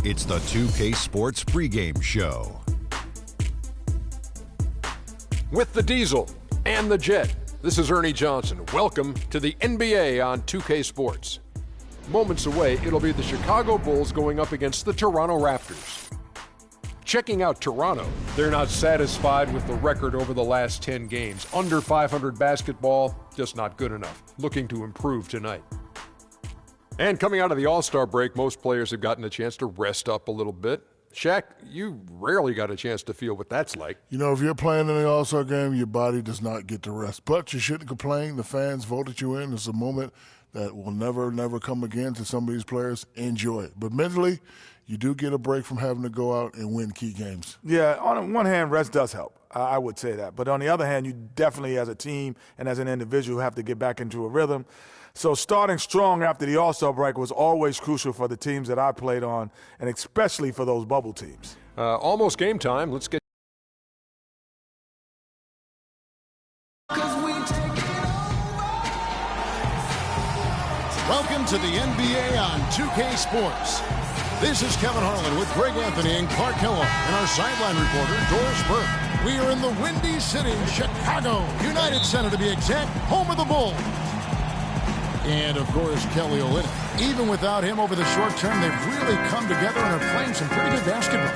It's the 2K Sports pregame show. With the Diesel and the Jet, this is Ernie Johnson. Welcome to the NBA on 2K Sports. Moments away, it'll be the Chicago Bulls going up against the Toronto Raptors. Checking out Toronto, they're not satisfied with the record over the last 10 games. Under 500 basketball, just not good enough. Looking to improve tonight. And coming out of the All-Star break, most players have gotten a chance to rest up a little bit. Shaq, you rarely got a chance to feel what that's like. You know, if you're playing in the All-Star game, your body does not get to rest. But you shouldn't complain. The fans voted you in. It's a moment that will never, never come again to some of these players. Enjoy it. But mentally, you do get a break from having to go out and win key games. Yeah, on one hand, rest does help. I would say that. But on the other hand, you definitely, as a team and as an individual, have to get back into a rhythm. So starting strong after the All-Star break was always crucial for the teams that I played on, and especially for those bubble teams. Almost game time. Let's get Welcome to the NBA on 2K Sports. This is Kevin Harlan with Greg Anthony and Clark Kellogg and our sideline reporter, Doris Burke. We are in the Windy City, Chicago, United Center to be exact, home of the Bulls. And, of course, Kelly Olynyk. Even without him over the short term, they've really come together and are playing some pretty good basketball.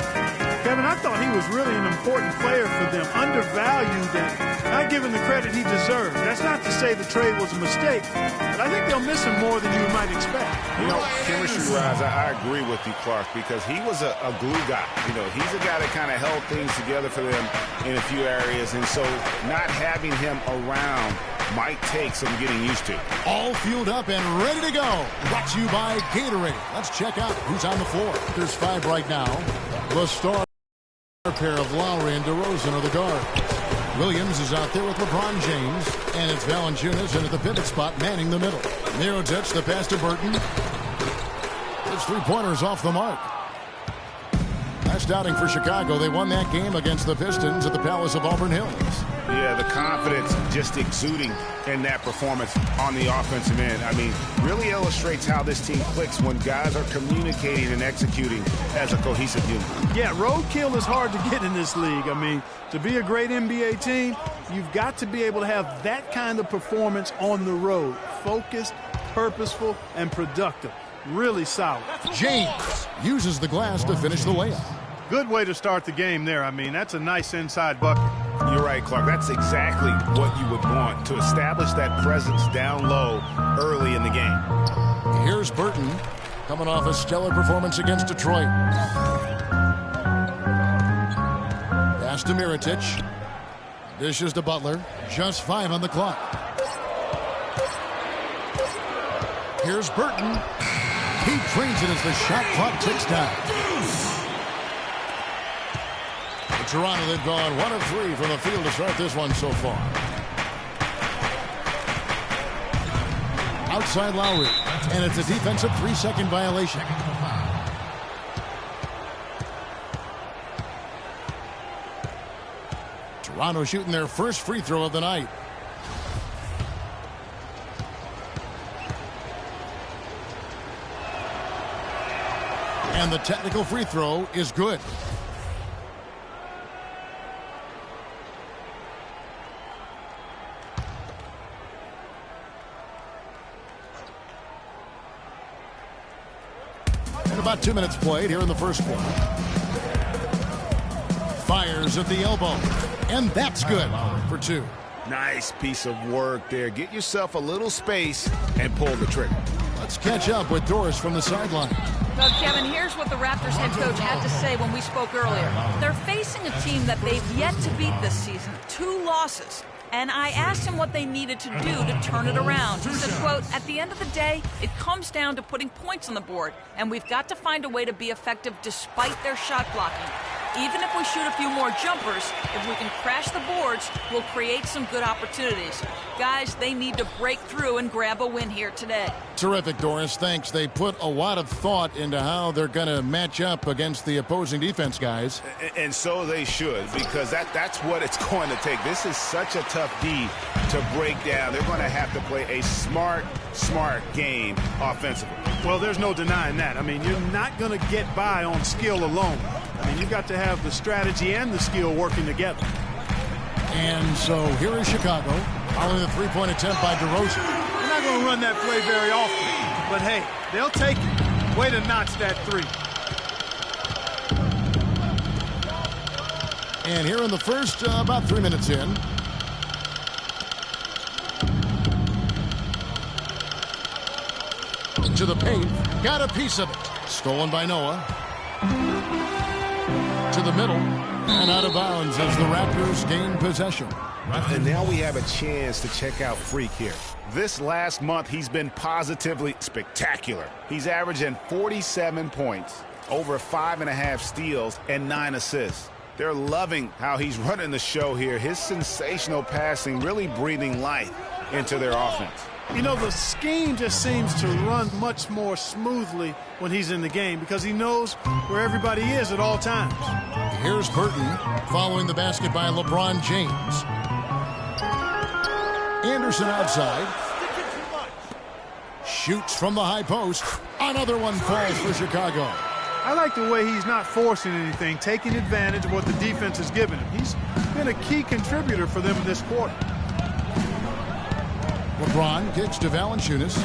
Kevin, I thought he was really an important player for them, undervalued and not given the credit he deserved. That's not to say the trade was a mistake, but I think they'll miss him more than you might expect. You know, chemistry-wise, I agree with you, Clark, because he was a glue guy. You know, he's a guy that kind of held things together for them in a few areas, and so not having him around might take some getting used to. All fueled up and ready to go. Brought to you by Gatorade. Let's check out who's on the floor. There's 5 right now. The star pair of Lowry and DeRozan are the guards. Williams is out there with LeBron James. And it's Valanciunas in at the pivot spot, manning the middle. Mirotic, the pass to Burton. His 3-pointers off the mark. Last outing for Chicago. They won that game against the Pistons at the Palace of Auburn Hills. Yeah, the confidence just exuding in that performance on the offensive end. I mean, really illustrates how this team clicks when guys are communicating and executing as a cohesive unit. Yeah, roadkill is hard to get in this league. I mean, to be a great NBA team, you've got to be able to have that kind of performance on the road. Focused, purposeful, and productive. Really solid. James uses the glass to finish the layup. Good way to start the game there. I mean, that's a nice inside bucket. You're right, Clark. That's exactly what you would want, to establish that presence down low early in the game. Here's Burton coming off a stellar performance against Detroit. Pass to Mirotic. Dishes to Butler. Just 5 on the clock. Here's Burton. He drains it as the shot clock ticks down. Toronto, they've gone 1 of 3 from the field to start this one so far. Outside Lowry, and it's a defensive 3-second violation. Toronto shooting their first free throw of the night. And the technical free throw is good. About 2 minutes played here in the first quarter. Fires at the elbow. And that's good for 2. Nice piece of work there. Get yourself a little space and pull the trigger. Let's catch up with Doris from the sideline. Well, Kevin, here's what the Raptors head coach had to say when we spoke earlier. They're facing a team that they've yet to beat this season. 2 losses. And I asked him what they needed to do to turn it around. He said, quote, at the end of the day, it comes down to putting points on the board, and we've got to find a way to be effective despite their shot blocking. Even if we shoot a few more jumpers, if we can crash the boards, we'll create some good opportunities. Guys, they need to break through and grab a win here today. Terrific, Doris. Thanks. They put a lot of thought into how they're going to match up against the opposing defense, guys. And so they should, because that's what it's going to take. This is such a tough D to break down. They're going to have to play a smart game offensively. Well, there's no denying that. I mean, you're not going to get by on skill alone. I mean, you've got to have the strategy and the skill working together. And so here is Chicago, following the three-point attempt by DeRozan. They're not going to run that play very often, but hey, they'll take it. Way to notch that three. And here in the first, about 3 minutes in. To the paint, got a piece of it. Stolen by Noah. To the middle, and out of bounds as the Raptors gain possession. And now we have a chance to check out Freak here. This last month, he's been positively spectacular. He's averaging 47 points, over 5.5 steals, and 9 assists. They're loving how he's running the show here. His sensational passing really breathing life into their offense. You know, the scheme just seems to run much more smoothly when he's in the game because he knows where everybody is at all times. Here's Burton following the basket by LeBron James. Anderson outside. Shoots from the high post. Another one falls for Chicago. I like the way he's not forcing anything, taking advantage of what the defense has given him. He's been a key contributor for them in this quarter. LeBron kicks to Valanciunas.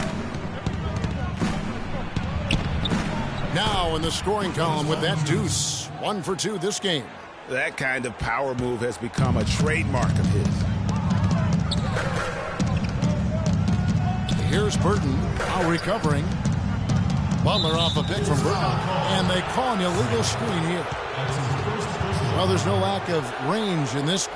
Now in the scoring column with that deuce. 1 for 2 this game. That kind of power move has become a trademark of his. Here's Burton, now recovering. Butler off a pick from Burton. And they call an illegal screen here. Well, there's no lack of range in this.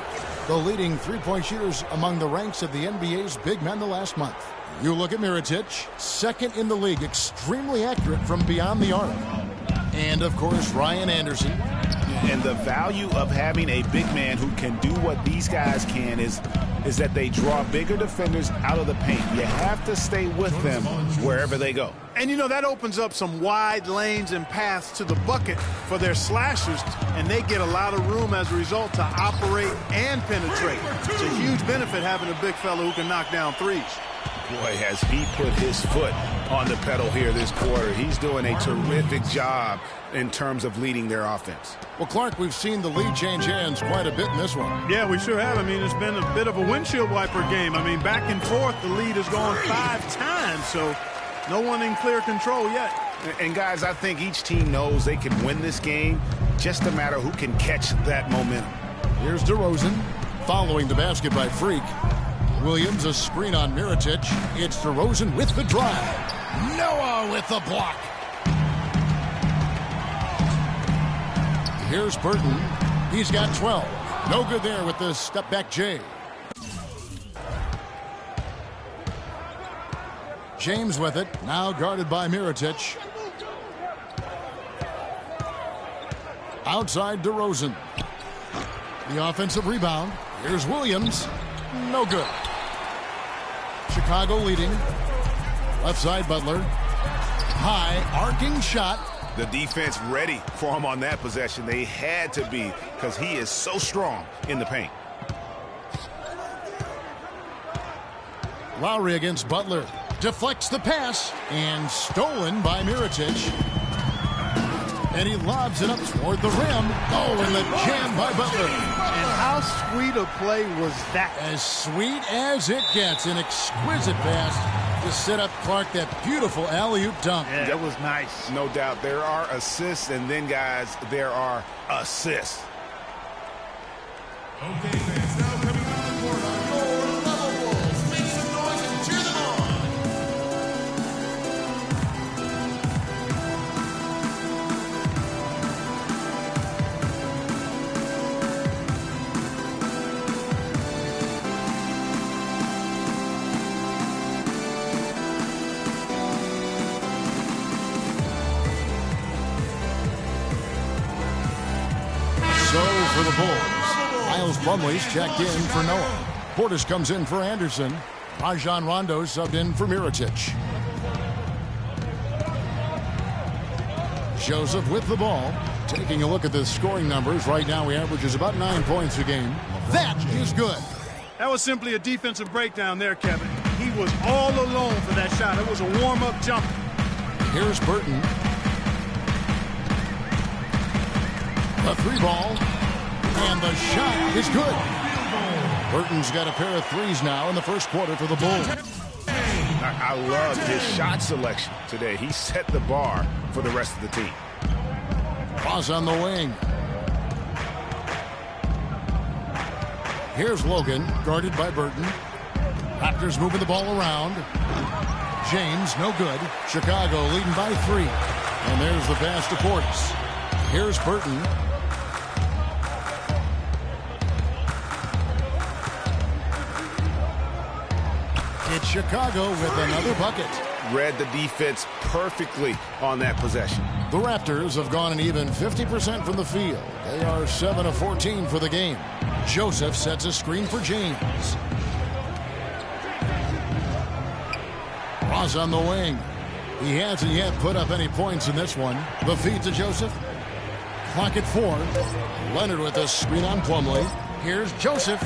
The leading three-point shooters among the ranks of the NBA's big men the last month. You look at Mirotic, second in the league, extremely accurate from beyond the arc. And, of course, Ryan Anderson. And the value of having a big man who can do what these guys can is that they draw bigger defenders out of the paint. You have to stay with them wherever they go. And, you know, that opens up some wide lanes and paths to the bucket for their slashers, and they get a lot of room as a result to operate and penetrate. It's a huge benefit having a big fellow who can knock down threes. Boy, has he put his foot on the pedal here this quarter. He's doing a terrific job in terms of leading their offense. Well, Clark, we've seen the lead change hands quite a bit in this one. Yeah, we sure have. I mean, it's been a bit of a windshield wiper game. I mean, back and forth, the lead has gone 5 times, so no one in clear control yet. And, guys, I think each team knows they can win this game, just a matter who can catch that momentum. Here's DeRozan following the basket by Freak. Williams, a screen on Mirotic. It's DeRozan with the drive. Noah with the block. Here's Burton. He's got 12. No good there with the step-back J. James with it. Now guarded by Mirotic. Outside DeRozan. The offensive rebound. Here's Williams. No good. Chicago leading. Left side Butler. High arcing shot. The defense ready for him on that possession. They had to be because he is so strong in the paint. Lowry against Butler. Deflects the pass and stolen by Mirotic. And he lobs it up toward the rim. Oh, and the jam by Butler. And how sweet a play was that? As sweet as it gets. An exquisite pass to set up Clark that beautiful alley-oop dunk. Yeah, that was nice. No doubt. There are assists, and then, guys, there are assists. Okay, fans, now coming on the court on your level Wolves. Make some noise and cheer them on. Bulls. Miles Plumlee's checked in for Noah. Portis comes in for Anderson. Rajon Rondo subbed in for Mirotic. Joseph with the ball. Taking a look at the scoring numbers, right now he averages about 9 points a game. That is good. That was simply a defensive breakdown there, Kevin. He was all alone for that shot. It was a warm-up jumper. Here's Burton. The three ball. And the shot is good. Burton's got a pair of threes now in the first quarter for the Bulls. I love his shot selection today. He set the bar for the rest of the team. Ross on the wing. Here's Logan, guarded by Burton. Raptors moving the ball around. James, no good. Chicago leading by 3. And there's the pass to Portis. Here's Burton. It's Chicago with another bucket. Read the defense perfectly on that possession. The Raptors have gone an even 50% from the field. They are 7 of 14 for the game. Joseph sets a screen for James. Ross on the wing. He hasn't yet put up any points in this one. The feed to Joseph. Clock at 4. Leonard with a screen on Plumlee. Here's Joseph.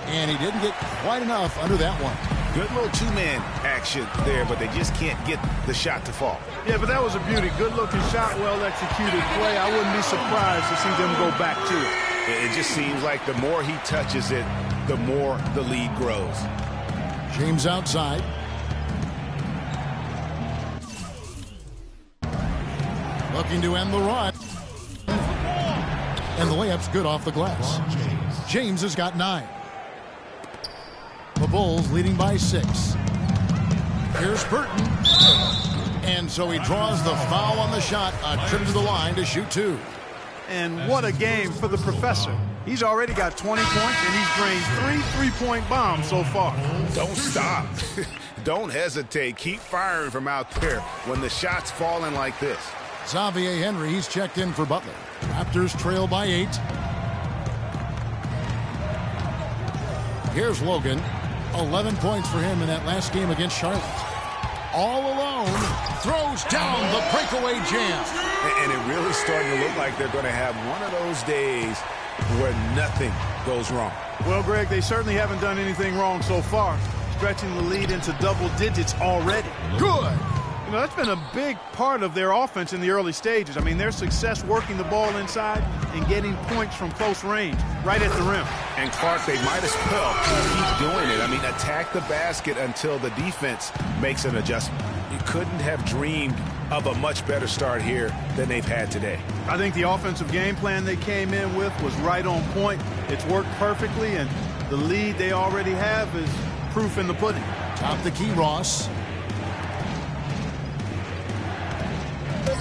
And he didn't get quite enough under that one. Good little two-man action there, but they just can't get the shot to fall. Yeah, but that was a beauty. Good-looking shot, well-executed play. I wouldn't be surprised to see them go back to it. It just seems like the more he touches it, the more the lead grows. James outside. Looking to end the run. And the layup's good off the glass. James has got 9. The Bulls leading by 6. Here's Burton. And so he draws the foul on the shot. A trip to the line to shoot 2. And what a game for the professor. He's already got 20 points, and he's drained 3 3-point bombs so far. Don't stop. Don't hesitate. Keep firing from out there when the shot's falling like this. Xavier Henry, he's checked in for Butler. Raptors trail by 8. Here's Logan. 11 points for him in that last game against Charlotte. All alone, throws down the breakaway jam. And it really starting to look like they're going to have one of those days where nothing goes wrong. Well, Greg, they certainly haven't done anything wrong so far. Stretching the lead into double digits already. Good. You know, that's been a big part of their offense in the early stages. I mean, their success working the ball inside and getting points from close range, right at the rim. And Clark, they might as well keep doing it. I mean, attack the basket until the defense makes an adjustment. You couldn't have dreamed of a much better start here than they've had today. I think the offensive game plan they came in with was right on point. It's worked perfectly, and the lead they already have is proof in the pudding. Top the key, Ross.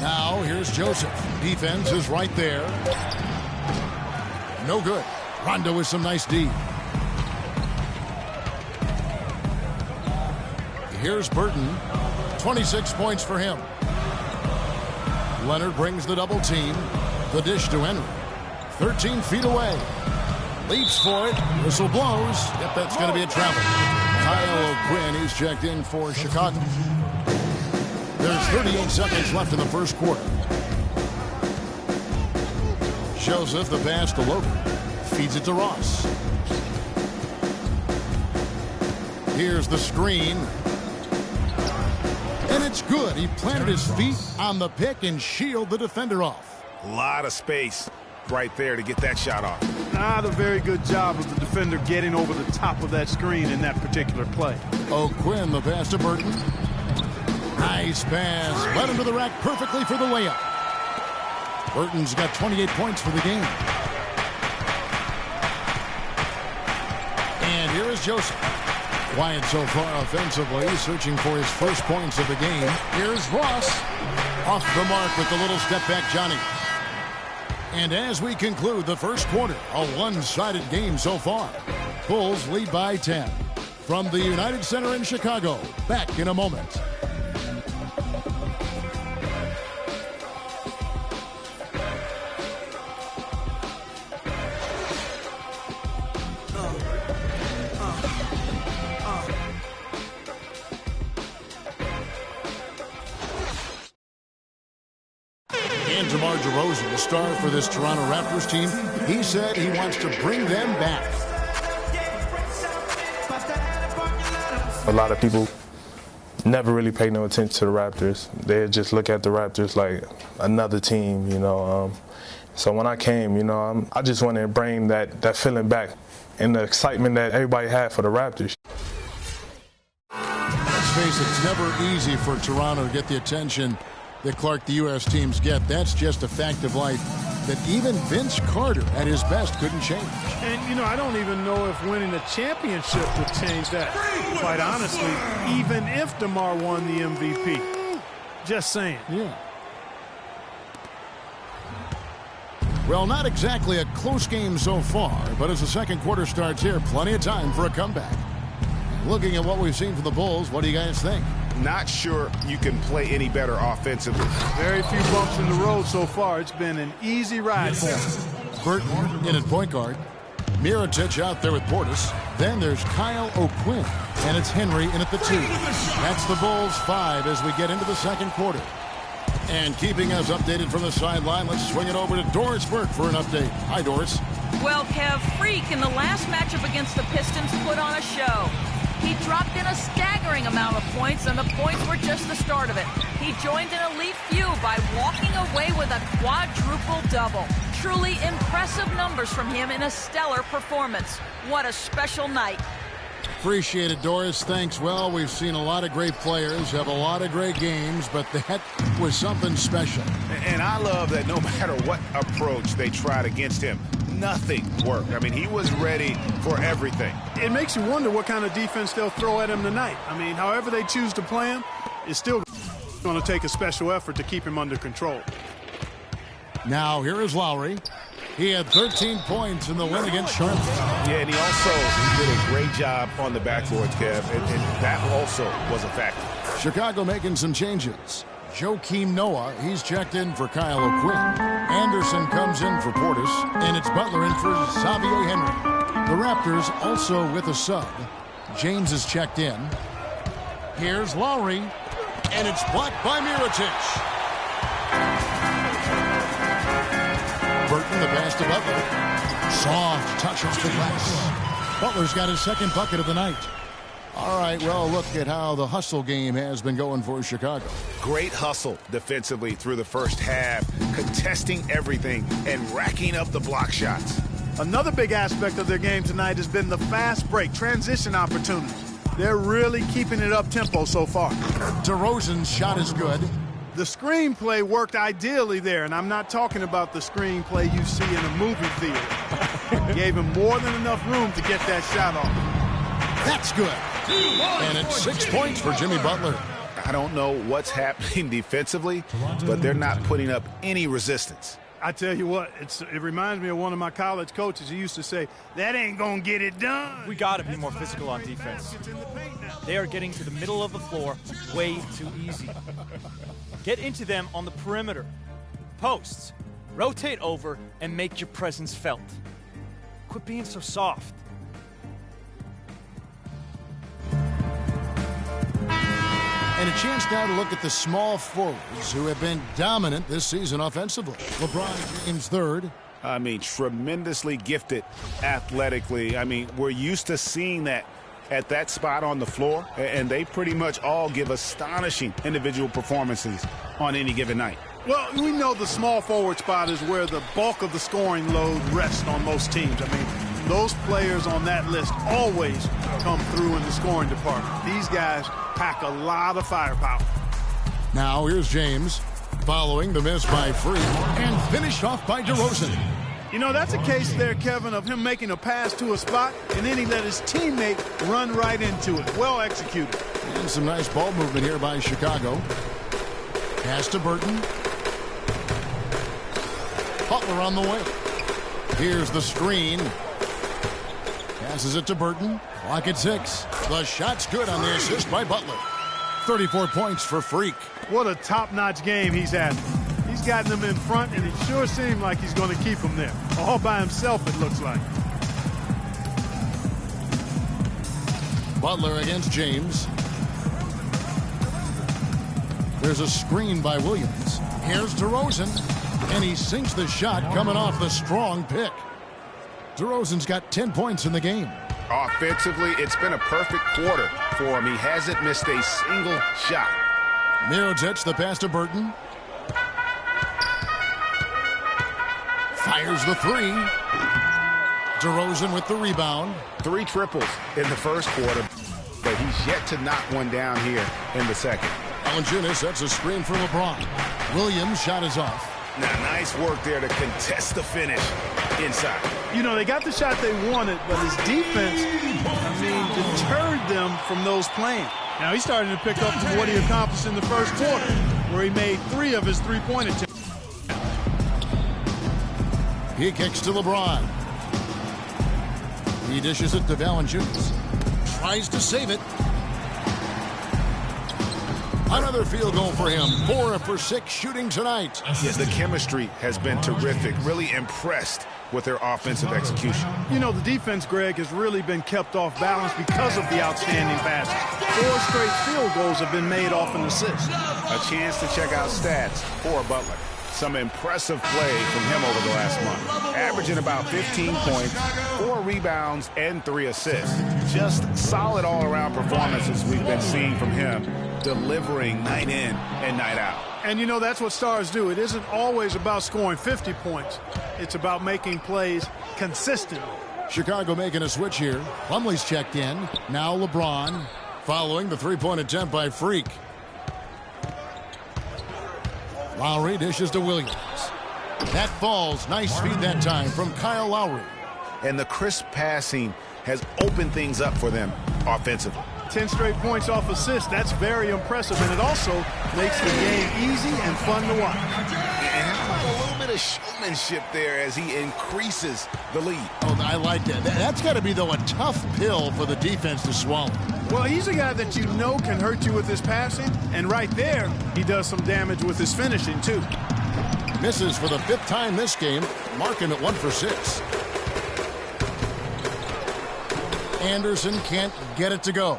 Now, here's Joseph. Defense is right there. No good. Rondo with some nice D. Here's Burton. 26 points for him. Leonard brings the double team. The dish to Henry. 13 feet away. Leaps for it. Whistle blows. Yep, that's going to be a travel. Kyle O'Quinn, he's checked in for Chicago. There's 38 seconds left in the first quarter. Joseph, the pass to Logan. Feeds it to Ross. Here's the screen. And it's good. He planted his feet on the pick and shielded the defender off. A lot of space right there to get that shot off. Not a very good job of the defender getting over the top of that screen in that particular play. O'Quinn, the pass to Burton. Nice pass. Led him to the rack perfectly for the layup. Burton's got 28 points for the game. And here is Joseph. Quiet so far offensively, searching for his first points of the game. Here's Ross. Off the mark with the little step back, Johnny. And as we conclude the first quarter, a one-sided game so far. Bulls lead by 10. From the United Center in Chicago, back in a moment. DeMar DeRozan, the star for this Toronto Raptors team, he said he wants to bring them back. A lot of people never really pay no attention to the Raptors. They just look at the Raptors like another team, you know. So when I came, you know, I just wanted to bring that feeling back and the excitement that everybody had for the Raptors. Let's face it, it's never easy for Toronto to get the attention that Clark, the U.S. teams get. That's just a fact of life that even Vince Carter at his best couldn't change. And, you know, I don't even know if winning a championship would change that, quite honestly, even if DeMar won the MVP. Just saying. Yeah. Well, not exactly a close game so far, but as the second quarter starts here, plenty of time for a comeback. Looking at what we've seen from the Bulls, what do you guys think? Not sure you can play any better offensively. Very few bumps in the road so far. It's been an easy ride for him. Burton in at point guard. Mirotic out there with Portis. Then there's Kyle O'Quinn, and it's Henry in at the 2. That's the Bulls 5 as we get into the second quarter. And keeping us updated from the sideline, let's swing it over to Doris Burke for an update. Hi, Doris. Well, Kev, Freak in the last matchup against the Pistons put on a show. He dropped in a staggering amount of points, and the points were just the start of it. He joined an elite few by walking away with a quadruple double. Truly impressive numbers from him in a stellar performance. What a special night. Appreciate it, Doris. Thanks. Well, we've seen a lot of great players have a lot of great games, but that was something special. And I love that no matter what approach they tried against him, nothing worked. I mean, he was ready for everything. It makes you wonder what kind of defense they'll throw at him tonight. I mean, however they choose to play him, it's still going to take a special effort to keep him under control. Now, here is Lowry. He had 13 points in the win against Charlotte. Yeah, and he also did a great job on the backboards, Kev, and that also was a factor. Chicago making some changes. Joakim Noah, he's checked in for Kyle O'Quinn. Anderson comes in for Portis, and it's Butler in for Xavier Henry. The Raptors also with a sub. James is checked in. Here's Lowry, and it's blocked by Mirotic. Burton, the pass to Butler. Soft touch off the glass. Butler's got his second bucket of the night. All right, well, look at how the hustle game has been going for Chicago. Great hustle defensively through the first half, contesting everything and racking up the block shots. Another big aspect of their game tonight has been the fast break, transition opportunities. They're really keeping it up-tempo so far. DeRozan's shot is good. The screenplay worked ideally there, and I'm not talking about the screenplay you see in a movie theater. Gave him more than enough room to get that shot off. That's good. And it's 6 points for Jimmy Butler. I don't know what's happening defensively, but they're not putting up any resistance. I tell you what, it reminds me of one of my college coaches. He used to say, that ain't going to get it done. We got to be more physical on defense. They are getting to the middle of the floor way too easy. Get into them on the perimeter. Posts. Rotate over and make your presence felt. Quit being so soft. And a chance now to look at the small forwards who have been dominant this season offensively. LeBron James third. I mean, tremendously gifted athletically. I mean, we're used to seeing that at that spot on the floor, and they pretty much all give astonishing individual performances on any given night. Well, we know the small forward spot is where the bulk of the scoring load rests on most teams. I mean, those players on that list always come through in the scoring department. These guys pack a lot of firepower. Now here's James following the miss by Freak and finished off by DeRozan. You know, that's a case there, Kevin, of him making a pass to a spot and then he let his teammate run right into it. Well executed. And some nice ball movement here by Chicago. Pass to Burton. Butler on the way. Here's the screen. Passes it to Burton. Clock at 6. The shot's good on the assist by Butler. 34 points for Freak. What a top-notch game he's had. He's gotten them in front, and it sure seemed like he's going to keep them there. All by himself, it looks like. Butler against James. There's a screen by Williams. Here's DeRozan. And he sinks the shot coming off the strong pick. DeRozan's got 10 points in the game. Offensively, it's been a perfect quarter for him. He hasn't missed a single shot. Mirotic, the pass to Burton. Fires the three. DeRozan with the rebound. 3 triples in the first quarter, but he's yet to knock one down here in the second. Valanciunas sets a screen for LeBron. Williams' shot is off. Now, nice work there to contest the finish inside. You know, they got the shot they wanted, but his defense, deterred them from those playing. Now he's starting to pick up from what he accomplished in the first quarter, where he made 3 of his three-point attempts. He kicks to LeBron. He dishes it to Valanciunas. Tries to save it. Another field goal for him. 4 for 6 shooting tonight. Yes, the chemistry has been terrific. Really impressed with their offensive execution. You know, the defense, Greg, has really been kept off balance because of the outstanding passes. 4 straight field goals have been made off an assist. A chance to check out stats for Butler. Some impressive play from him over the last month. Averaging about 15 points, 4 rebounds, and 3 assists. Just solid all-around performances we've been seeing from him, delivering night in and night out. And, you know, that's what stars do. It isn't always about scoring 50 points. It's about making plays consistently. Chicago making a switch here. Plumlee's checked in. Now LeBron following the three-point attempt by Freak. Lowry dishes to Williams. That falls. Nice feed that time from Kyle Lowry. And the crisp passing has opened things up for them offensively. 10 straight points off assists. That's very impressive, and it also makes the game easy and fun to watch. And how about a little bit of showmanship there as he increases the lead? Oh, I like that. That's got to be, though, a tough pill for the defense to swallow. Well, he's a guy that you know can hurt you with his passing, and right there, he does some damage with his finishing, too. Misses for the 5th time this game, marking it 1 for 6. Anderson can't get it to go.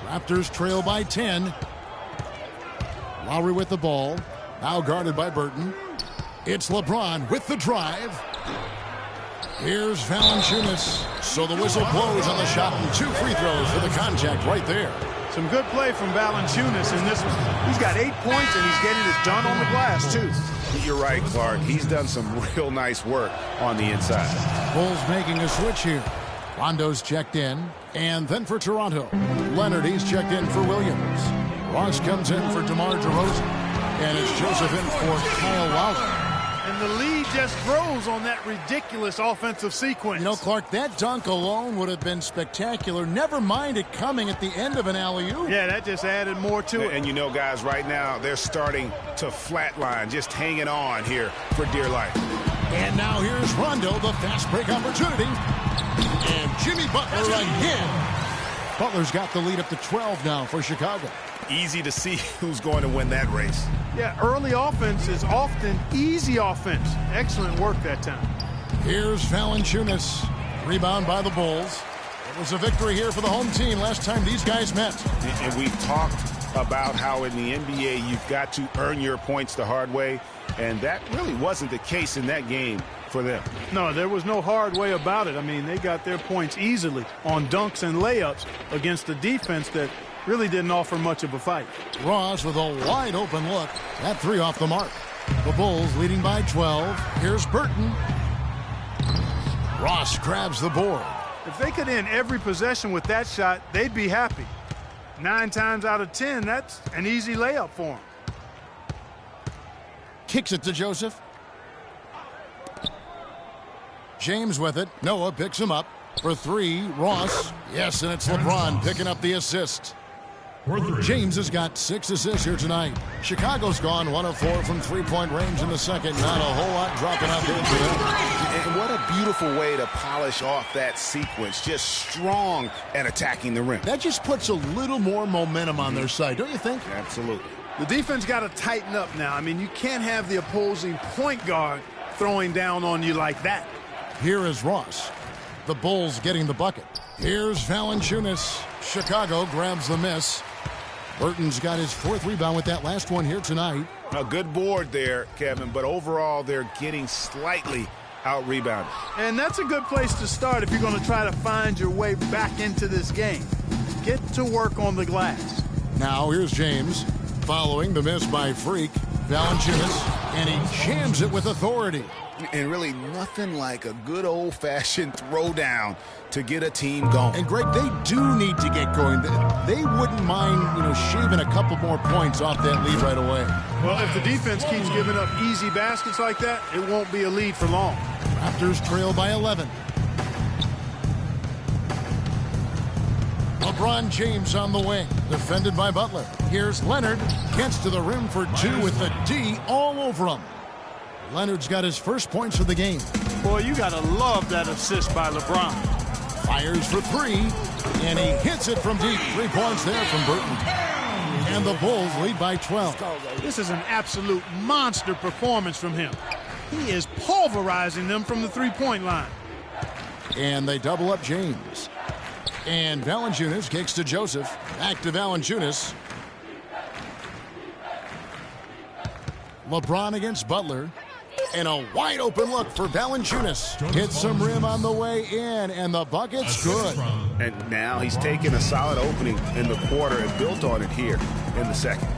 Raptors trail by 10. Lowry with the ball. Now guarded by Burton. It's LeBron with the drive. Here's Valanciunas. So the whistle blows on the shot and 2 free throws for the contact right there. Some good play from Valanciunas in this one. He's got 8 points and he's getting it done on the glass, too. You're right, Clark. He's done some real nice work on the inside. Bulls making a switch here. Rondo's checked in. And then for Toronto, Leonard, he's checked in for Williams. Ross comes in for DeMar DeRozan. And it's Joseph in for Kyle Lowry. And the lead just grows on that ridiculous offensive sequence. You know, Clark, that dunk alone would have been spectacular. Never mind it coming at the end of an alley-oop. Yeah, that just added more to it. And you know, guys, right now, they're starting to flatline, just hanging on here for dear life. And now here's Rondo, the fast break opportunity. And Jimmy Butler again. Butler's got the lead up to 12 now for Chicago. Easy to see who's going to win that race. Yeah, early offense is often easy offense. Excellent work that time. Here's Valanciunas. Rebound by the Bulls. It was a victory here for the home team last time these guys met. And we've talked about how in the NBA you've got to earn your points the hard way. And that really wasn't the case in that game for them. No, there was no hard way about it. I mean, they got their points easily on dunks and layups against a defense that really didn't offer much of a fight. Ross with a wide open look. That 3 off the mark. The Bulls leading by 12. Here's Burton. Ross grabs the board. If they could end every possession with that shot, they'd be happy. 9 times out of 10, that's an easy layup for them. Kicks it to Joseph. James with it. Noah picks him up. For 3, Ross. Yes, and it's LeBron picking up the assist. James has got 6 assists here tonight. Chicago's gone 1 of 4 from three-point range in the second. Not a whole lot dropping out there for them. And what a beautiful way to polish off that sequence. Just strong and attacking the rim. That just puts a little more momentum on their side, don't you think? Absolutely. The defense got to tighten up now. I mean, you can't have the opposing point guard throwing down on you like that. Here is Ross. The Bulls getting the bucket. Here's Valanciunas. Chicago grabs the miss. Burton's got his 4th rebound with that last one here tonight. A good board there, Kevin, but overall they're getting slightly out-rebounded. And that's a good place to start if you're going to try to find your way back into this game. Get to work on the glass. Now here's James following the miss by Freak. Valanciunas, and he jams it with authority. And really nothing like a good old-fashioned throwdown to get a team going. And Greg, they do need to get going. They wouldn't mind, shaving a couple more points off that lead right away. Well, if the defense keeps giving up easy baskets like that, it won't be a lead for long. Raptors trail by 11. LeBron James on the wing, defended by Butler. Here's Leonard, gets to the rim for 2 with the D all over him. Leonard's got his first points of the game. Boy, you gotta love that assist by LeBron. Fires for 3, and he hits it from deep. 3 points there from Burton. And the Bulls lead by 12. This is an absolute monster performance from him. He is pulverizing them from the three-point line. And they double up James. And Valanciunas kicks to Joseph. Back to Valanciunas. LeBron against Butler. And a wide open look for Valanciunas. Hits some rim on the way in, and the bucket's good. And now he's taken a solid opening in the quarter and built on it here in the second.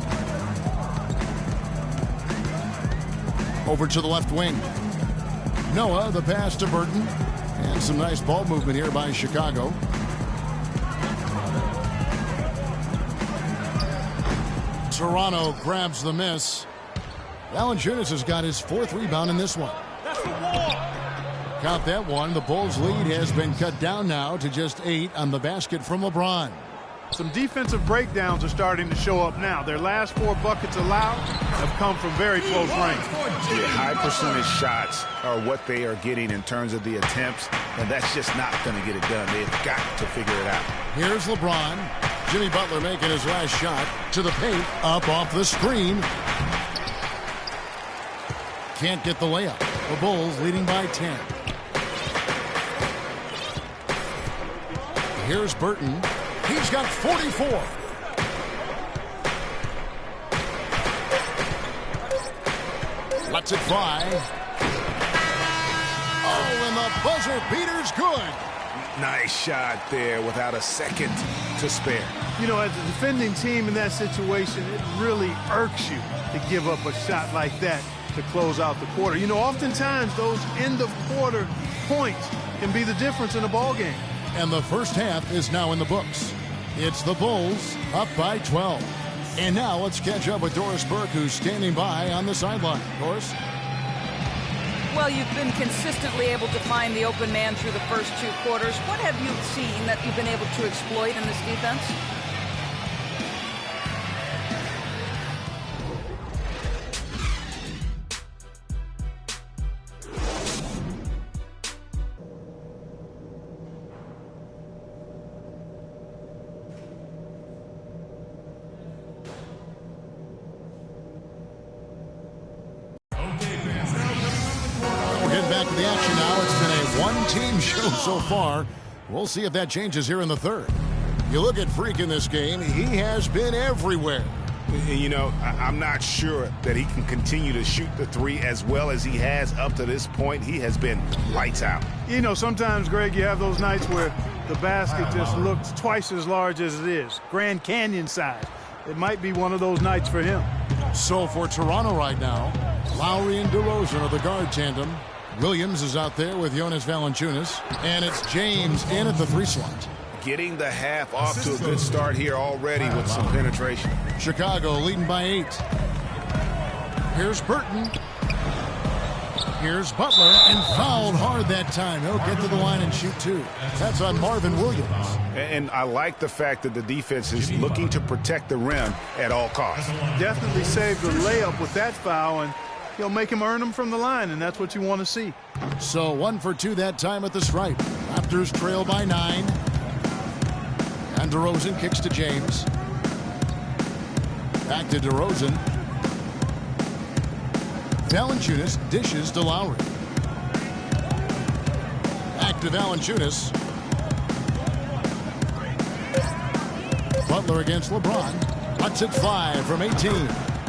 Over to the left wing. Noah, the pass to Burton. And some nice ball movement here by Chicago. Toronto grabs the miss. Valanciunas has got his 4th rebound in this one. That's the wall. Count that one. The Bulls' lead has been cut down now to just 8 on the basket from LeBron. Some defensive breakdowns are starting to show up now. Their last 4 buckets allowed have come from very close range. The high percentage shots are what they are getting in terms of the attempts, and that's just not going to get it done. They've got to figure it out. Here's LeBron. Jimmy Butler making his last shot to the paint, up off the screen. Can't get the layup. The Bulls leading by 10. Here's Burton. He's got 44. Lets it fly. Oh, and the buzzer beater's good. Nice shot there without a second to spare. You know, as a defending team in that situation, it really irks you to give up a shot like that to close out the quarter. You know, oftentimes those end-of-quarter points can be the difference in a ball game. And the first half is now in the books. It's the Bulls up by 12. And now let's catch up with Doris Burke, who's standing by on the sideline. Doris? Well, you've been consistently able to find the open man through the first 2 quarters. What have you seen that you've been able to exploit in this defense? Back to the action now. It's been a one-team show so far. We'll see if that changes here in the third. You look at Freak in this game, he has been everywhere. You know, I'm not sure that he can continue to shoot the 3 as well as he has up to this point. He has been lights out. You know, sometimes, Greg, you have those nights where the basket just looks twice as large as it is. Grand Canyon size. It might be one of those nights for him. So for Toronto right now, Lowry and DeRozan are the guard tandem. Williams is out there with Jonas Valanciunas. And it's James in at the 3 slot. Getting the half off to a good start here already with some penetration. Chicago leading by 8. Here's Burton. Here's Butler, and fouled hard that time. He'll get to the line and shoot 2. That's on Marvin Williams. And I like the fact that the defense is looking to protect the rim at all costs. Definitely saved the layup with that foul, and he'll make him earn them from the line, and that's what you want to see. So 1 for 2 that time at the stripe. Raptors trail by 9. And DeRozan kicks to James. Back to DeRozan. Valanciunas dishes to Lowry. Back to Valanciunas. Butler against LeBron. Cuts it 5 from 18.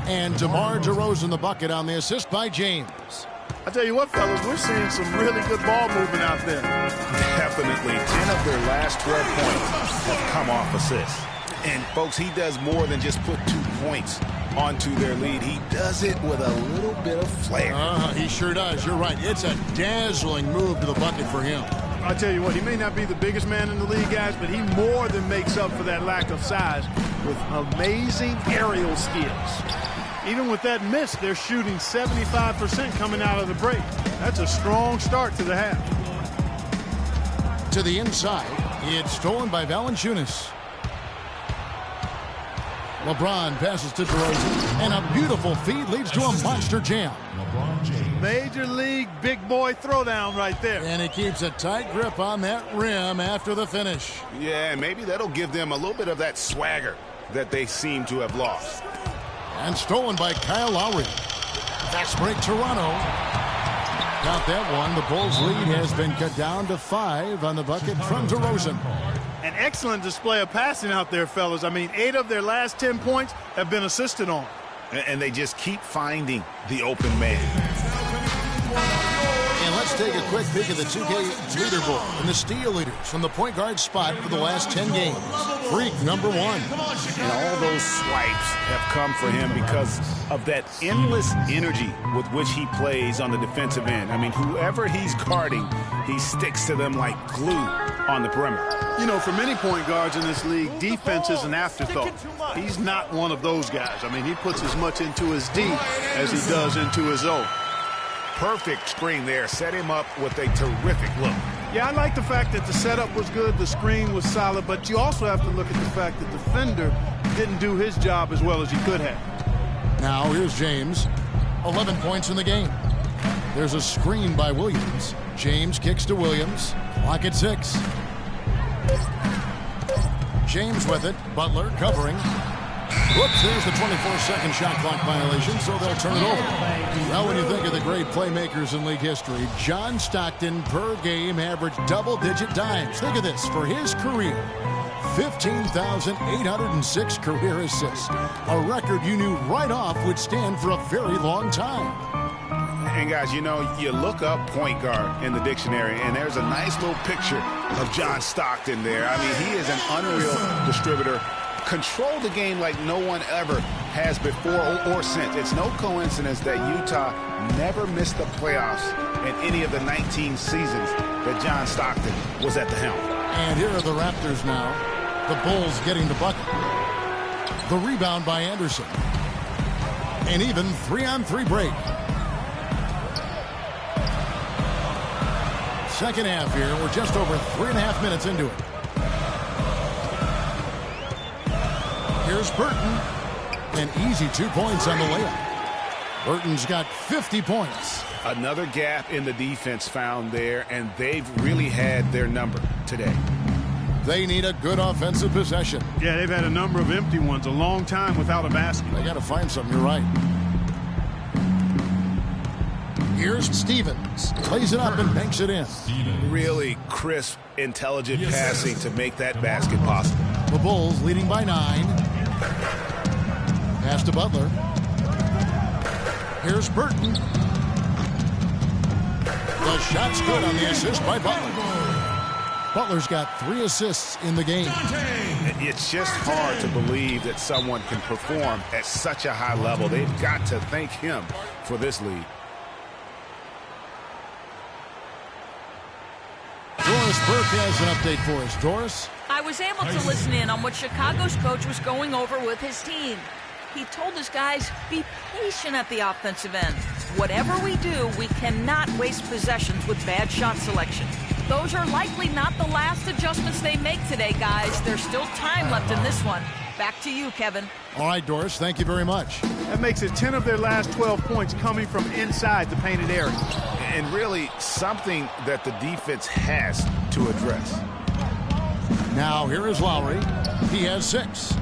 And DeMar DeRozan the bucket on the assist by James. I tell you what, fellas, we're seeing some really good ball movement out there. Definitely. 10 of their last 12 points have come off assists. And, folks, he does more than just put 2 points onto their lead. He does it with a little bit of flair. He sure does. You're right. It's a dazzling move to the bucket for him. I tell you what, he may not be the biggest man in the league, guys, but he more than makes up for that lack of size with amazing aerial skills. Even with that miss, they're shooting 75% coming out of the break. That's a strong start to the half. To the inside, it's stolen by Valanciunas. LeBron passes to DeRozan, and a beautiful feed leads to a monster jam. Major league big boy throwdown right there. And he keeps a tight grip on that rim after the finish. Yeah, maybe that'll give them a little bit of that swagger that they seem to have lost. And stolen by Kyle Lowry. Fast break Toronto. Got that one. The Bulls' lead has been cut down to 5 on the bucket from DeRozan. An excellent display of passing out there, fellas. I mean, 8 of their last 10 points have been assisted on. And they just keep finding the open man. And let's take a quick peek at the 2K leaderboard and the steal leaders from the point guard spot for the last 10 games. Freak number 1. And all those swipes have come for him because of that endless energy with which he plays on the defensive end. I mean, whoever he's guarding, he sticks to them like glue on the perimeter. You know, for many point guards in this league, defense is an afterthought. He's not one of those guys. I mean, he puts as much into his D as he does into his O. Perfect screen there. Set him up with a terrific look. Yeah, I like the fact that the setup was good, the screen was solid, but you also have to look at the fact that the defender didn't do his job as well as he could have. Now here's James. 11 points in the game. There's a screen by Williams. James kicks to Williams. Clock at 6. James with it. Butler covering. Whoops, there's the 24-second shot clock violation, so they'll turn it over. Now, when you think of the great playmakers in league history, John Stockton per game averaged double-digit dimes. Think of this. For his career, 15,806 career assists. A record you knew right off would stand for a very long time. And, guys, you know, you look up point guard in the dictionary, and there's a nice little picture of John Stockton there. I mean, he is an unreal distributor. Control the game like no one ever has before or since. It's no coincidence that Utah never missed the playoffs in any of the 19 seasons that John Stockton was at the helm. And here are the Raptors now. The Bulls getting the bucket. The rebound by Anderson. An even 3-on-3 break. Second half here. We're just over 3.5 minutes into it. Here's Burton. An easy 2 points on the layup. Burton's got 50 points. Another gap in the defense found there, and they've really had their number today. They need a good offensive possession. Yeah, they've had a number of empty ones, a long time without a basket. They got to find something, you're right. Here's Stevens. Plays it up and banks it in. Really crisp, intelligent passing to make that basket possible. The Bulls leading by 9. Pass to Butler. Here's Burton. The shot's good on the assist by Butler. Butler's got 3 assists in the game. It's just hard to believe that someone can perform at such a high level. They've got to thank him for this lead. Doris Burke has an update for us. Doris? I was able to listen in on what Chicago's coach was going over with his team. He told his guys, be patient at the offensive end. Whatever we do, we cannot waste possessions with bad shot selection. Those are likely not the last adjustments they make today, guys. There's still time left in this one. Back to you, Kevin. All right, Doris, thank you very much. That makes it 10 of their last 12 points coming from inside the painted area. And really something that the defense has to address. Now here is Lowry. He has 6.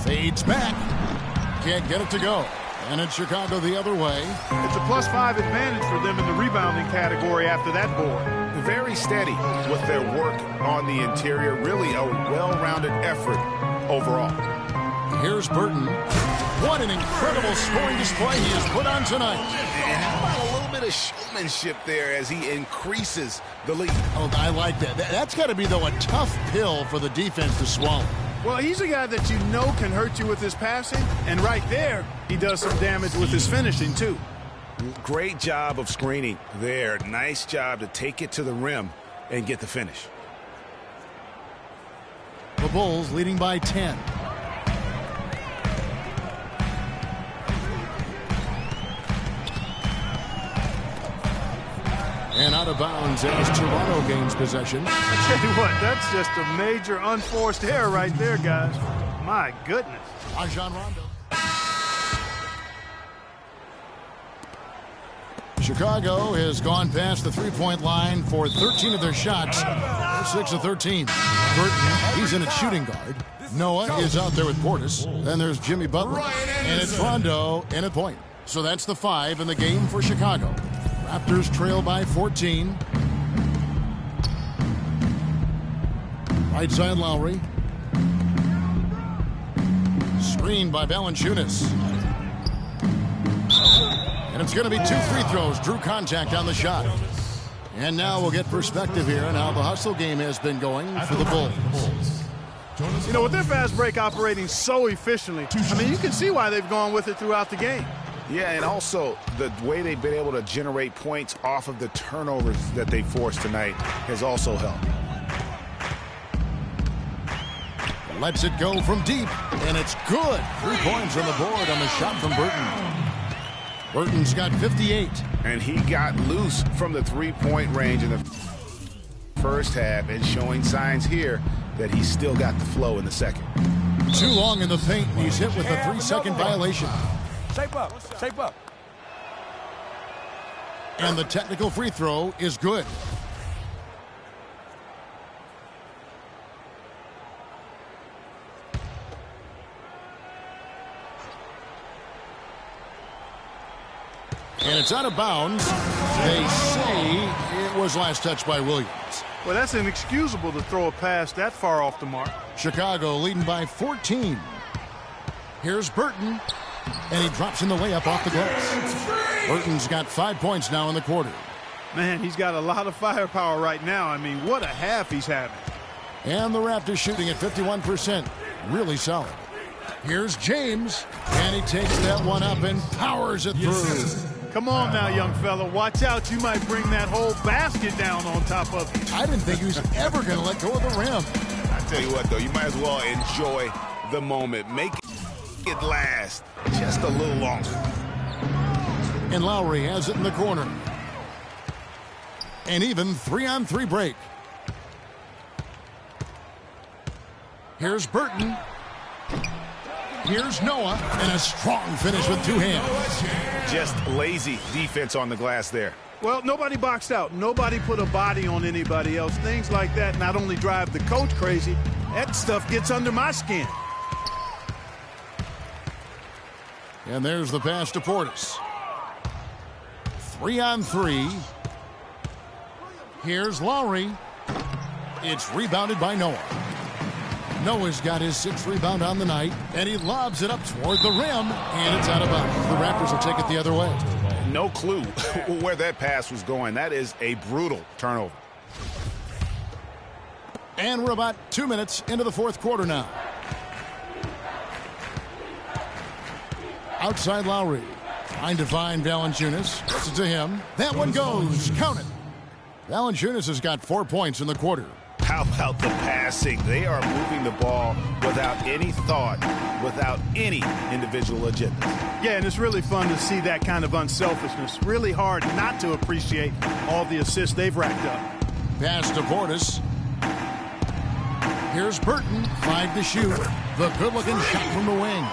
Fades back. Can't get it to go. And it's Chicago the other way. It's a +5 advantage for them in the rebounding category after that board. Very steady with their work on the interior. Really a well-rounded effort overall. Here's Burton. What an incredible scoring display he has put on tonight. And how about a little bit of showmanship there as he increases the lead? Oh, I like that. That's got to be, though, a tough pill for the defense to swallow. Well, he's a guy that you know can hurt you with his passing, and right there, he does some damage with his finishing, too. Great job of screening there. Nice job to take it to the rim and get the finish. The Bulls leading by 10. And out of bounds as Toronto gains possession. I tell you what, that's just a major unforced error right there, guys. My goodness. Rajon Rondo. Chicago has gone past the three-point line for 13 of their shots. They're 6 of 13. Burton, he's in at shooting guard. Noah is out there with Portis. Then there's Jimmy Butler. And it's Rondo in at point. So that's the 5 in the game for Chicago. Raptors trail by 14. Right side Lowry. Screened by Valanciunas. And it's going to be 2 free throws. Drew contact on the shot. And now we'll get perspective here on how the hustle game has been going for the Bulls. You know, with their fast break operating so efficiently, I mean, you can see why they've gone with it throughout the game. Yeah, and also the way they've been able to generate points off of the turnovers that they forced tonight has also helped. Lets it go from deep, and it's good. 3 points on the board on the shot from Burton. Burton's got 58. And he got loose from the three-point range in the first half and showing signs here that he's still got the flow in the second. Too long in the paint, and he's hit with a 3-second violation. Shape up. Shape up. And the technical free throw is good. And it's out of bounds. They say it was last touched by Williams. Well, that's inexcusable to throw a pass that far off the mark. Chicago leading by 14. Here's Burton. And he drops in the layup off the glass. Burton's got 5 points now in the quarter. Man, he's got a lot of firepower right now. I mean, what a half he's having. And the Raptors shooting at 51%. Really solid. Here's James. And he takes that one up and powers it through. Come on now, young fella. Watch out. You might bring that whole basket down on top of you. I didn't think he was ever going to let go of the rim. I tell you what, though, you might as well enjoy the moment. Make it last just a little longer. And Lowry has it in the corner. An even 3-on-3 break. Here's Burton. Here's Noah. And a strong finish with 2 hands. Just lazy defense on the glass there. Well, nobody boxed out. Nobody put a body on anybody else. Things like that not only drive the coach crazy, that stuff gets under my skin. And there's the pass to Portis. 3-on-3. Here's Lowry. It's rebounded by Noah. Noah's got his 6th rebound on the night, and he lobs it up toward the rim, and it's out of bounds. The Raptors will take it the other way. No clue where that pass was going. That is a brutal turnover. And we're about 2 minutes into the 4th quarter now. Outside Lowry. Trying to find Valanciunas. Gets it to him. That one goes. Count it. Valanciunas has got 4 points in the quarter. How about the passing? They are moving the ball without any thought, without any individual agenda. Yeah, and it's really fun to see that kind of unselfishness. Really hard not to appreciate all the assists they've racked up. Pass to Portis. Here's Burton. 5 to shoot. The good-looking shot from the wing.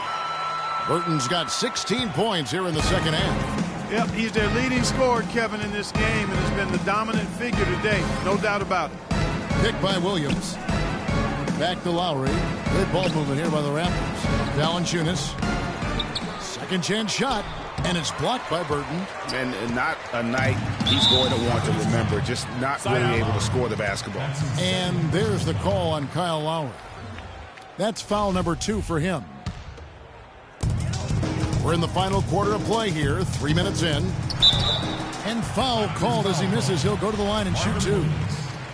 Burton's got 16 points here in the second half. Yep, he's their leading scorer, Kevin, in this game, and has been the dominant figure today. No doubt about it. Pick by Williams. Back to Lowry. Good ball movement here by the Raptors. Valanciunas. Second chance shot, and it's blocked by Burton. And not a night he's going to want to remember, just not really able to score the basketball. And there's the call on Kyle Lowry. That's foul number 2 for him. We're in the final quarter of play here, 3 minutes in. And foul called as he misses. He'll go to the line and shoot 2.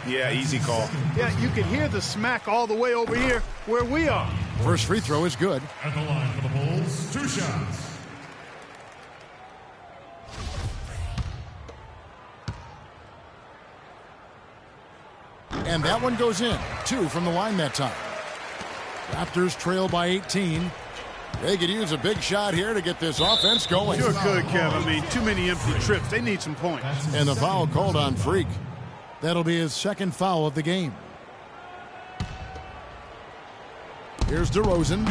Yeah, easy call. Yeah, you can hear the smack all the way over here where we are. First free throw is good. At the line for the Bulls, 2 shots. And that one goes in. 2 from the line that time. Raptors trail by 18. They could use a big shot here to get this offense going. You're good, Kev. I mean, too many empty trips. They need some points. And the foul called on Freak. That'll be his second foul of the game. Here's DeRozan.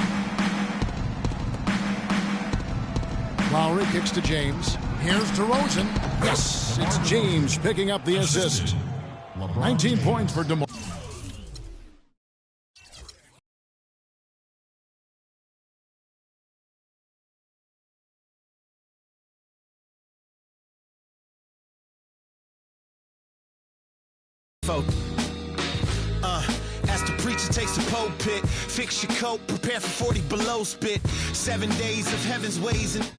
Lowry kicks to James. Here's DeRozan. Yes, it's James picking up the assist. 19 points for DeMar. As the preacher takes the pulpit, fix your coat, prepare for 40 below spit. 7 days of heaven's ways and